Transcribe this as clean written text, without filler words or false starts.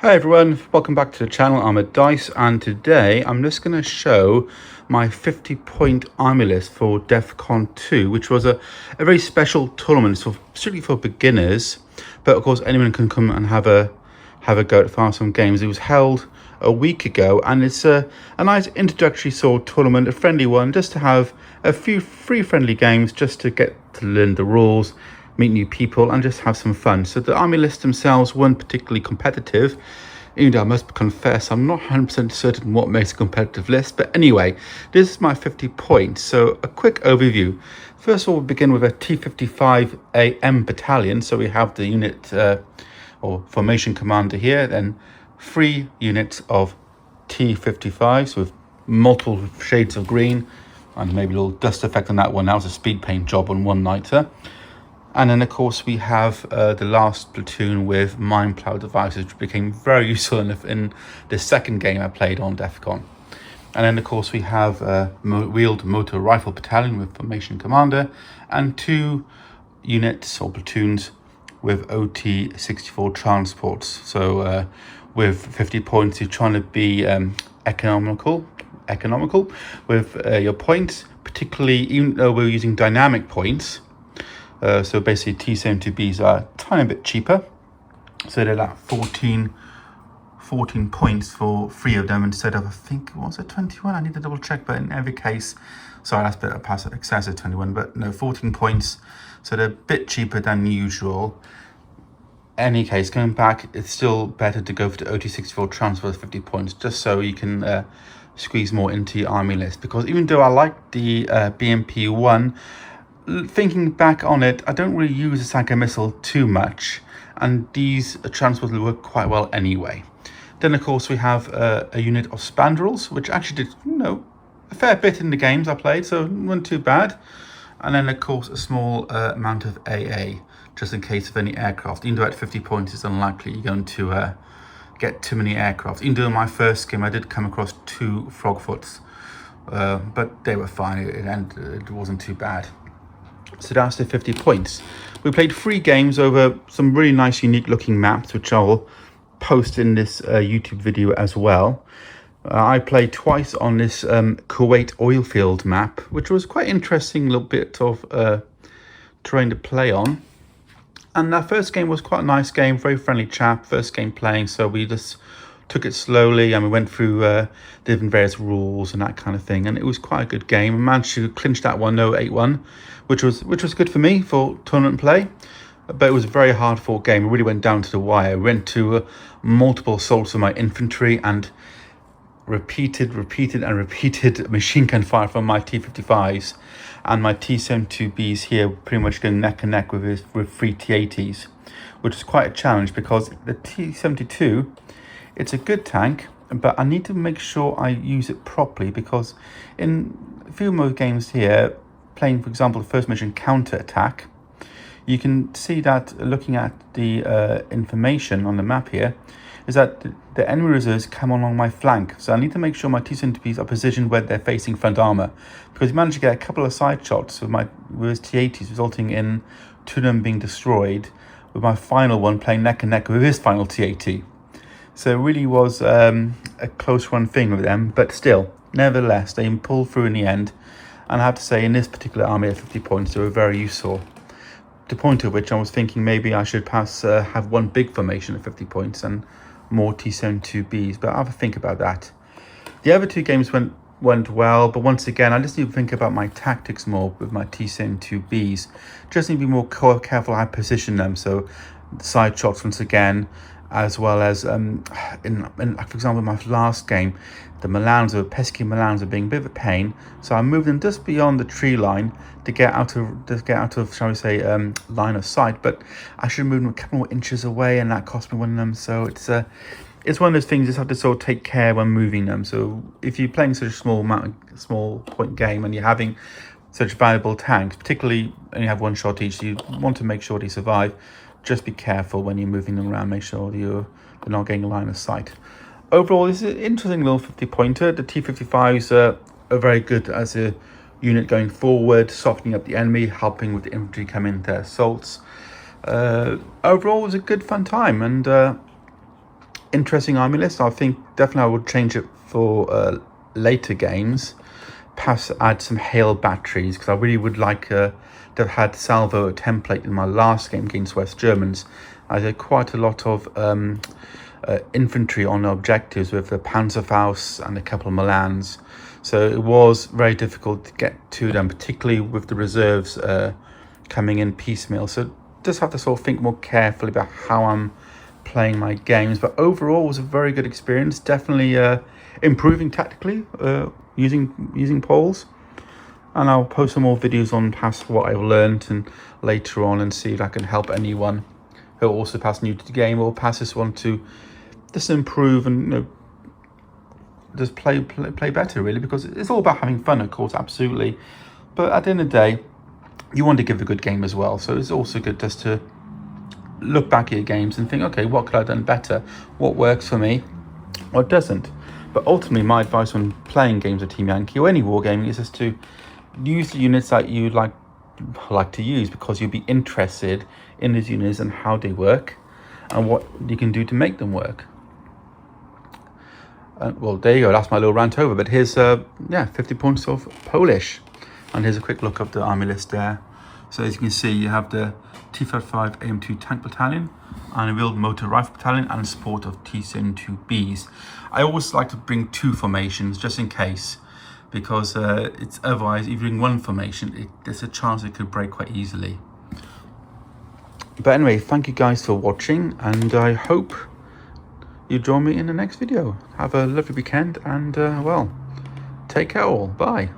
Hi everyone, welcome back to the channel. I'm Dice, and today I'm just going to show my 50-point army list for DEFCON 2, which was a very special tournament, so strictly for beginners, but of course anyone can come and have a go at FIrestorm Games. It was held a week ago, and it's a nice introductory sort of tournament, a friendly one, just to have a few free friendly games, just to get to learn the rules, meet new people, and just have some fun. So the army lists themselves weren't particularly competitive, even though I must confess I'm not 100% certain what makes a competitive list. But anyway, this is my 50 points. So a quick overview. First of all, we'll begin with a T55 AM battalion. So we have the unit or formation commander here, then 3 units of T55s with multiple shades of green, and maybe a little dust effect on that one. That was a speed paint job on one nighter. And then, of course, we have the last platoon with mine plow devices, which became very useful in the second game I played on DEFCON. And then, of course, we have a wheeled motor rifle battalion with formation commander, and 2 units or platoons with OT-64 transports. So with 50 points, you're trying to be economical with your points, particularly even though we're using dynamic points. So basically T72Bs are a tiny bit cheaper. So they're at 14 points for 3 of them instead of, I think, was it 21? I need to double check, but in every case, sorry, that's a bit of excessive 21, but no, 14 points. So they're a bit cheaper than usual. Any case, going back, it's still better to go for the OT-64 transfer with 50 points, just so you can squeeze more into your army list. Because even though I like the BMP-1, thinking back on it, I don't really use the Sanka missile too much, and these transports will work quite well anyway. Then, of course, we have a unit of spandrels, which actually did, a fair bit in the games I played, so it wasn't too bad. And then, of course, a small amount of AA, just in case of any aircraft. Even though at 50 points, it's unlikely you're going to get too many aircraft. Even though in my first game, I did come across 2 frogfoots, but they were fine. It wasn't too bad. So that's the 50 points. We played 3 games over some really nice, unique looking maps, which I'll post in this YouTube video as well. I played twice on this Kuwait oil field map, which was quite interesting, little bit of terrain to play on. And that first game was quite a nice game, very friendly chap, first game playing, so we just took it slowly and we went through different various rules and that kind of thing, and it was quite a good game. I managed to clinch that one, 8-1, which was good for me for tournament play, but it was a very hard fought game. It really went down to the wire. We went to multiple assaults of my infantry and repeated machine gun fire from my T55s, and my T72Bs here pretty much going neck and neck with 3 T80s, which is quite a challenge because the T72, it's a good tank, but I need to make sure I use it properly, because in a few more games here, playing, for example, the first mission counter-attack, you can see that looking at the information on the map here, is that the enemy reserves come along my flank. So I need to make sure my T-72Bs are positioned where they're facing front armor, because we managed to get a couple of side shots with his T-80s, resulting in 2 of them being destroyed, with my final one playing neck and neck with his final T-80. So it really was a close run thing with them, but still, nevertheless, they pulled through in the end. And I have to say, in this particular army at 50 points, they were very useful. To the point of which I was thinking maybe I should perhaps have one big formation at 50 points and more T-72Bs, but I'll have a think about that. The other 2 games went well, but once again, I just need to think about my tactics more with my T-72Bs. Just need to be more careful how I position them, so side shots once again, as well as in for example, in my last game, the pesky Milans are being a bit of a pain, so I moved them just beyond the tree line to get out of shall we say line of sight, but I should move them a couple more inches away, and that cost me one of them. So it's one of those things you just have to sort of take care when moving them. So if you're playing such a small point game and you're having such valuable tanks, particularly and you have 1 shot each, so you want to make sure they survive. Just be careful when you're moving them around. Make sure they're not getting a line of sight. Overall, this is an interesting little 50-pointer. The T-55s are very good as a unit going forward, softening up the enemy, helping with the infantry coming into assaults. Overall, it was a good fun time, and interesting army list. I think definitely I would change it for later games. Perhaps add some hail batteries, because I really would like to have had salvo template in my last game against West Germans. I did quite a lot of infantry on objectives with the Panzerfaust and a couple of Milans, so it was very difficult to get to them, particularly with the reserves coming in piecemeal. So just have to sort of think more carefully about how I'm playing my games. But overall, it was a very good experience. Definitely improving tactically using polls, and I'll post some more videos on perhaps what I've learned and later on, and see if I can help anyone who also perhaps new to the game or perhaps just want to just improve and just play better, really, because it's all about having fun, of course, absolutely. But at the end of the day, you want to give a good game as well. So it's also good just to look back at your games and think, okay, what could I have done better? What works for me? What doesn't? But ultimately, my advice when playing games of Team Yankee or any wargaming is just to use the units that you like to use, because you'll be interested in these units and how they work and what you can do to make them work. Well, there you go. That's my little rant over. But here's 50 points of Polish, and here's a quick look of the army list there. So as you can see, you have the T-35 AM2 Tank Battalion and a Wheeled Motor Rifle Battalion and support of T-72Bs. I always like to bring two formations just in case, because it's otherwise, if you bring one formation, there's a chance it could break quite easily. But anyway, thank you guys for watching, and I hope you join me in the next video. Have a lovely weekend, and well, take care all. Bye.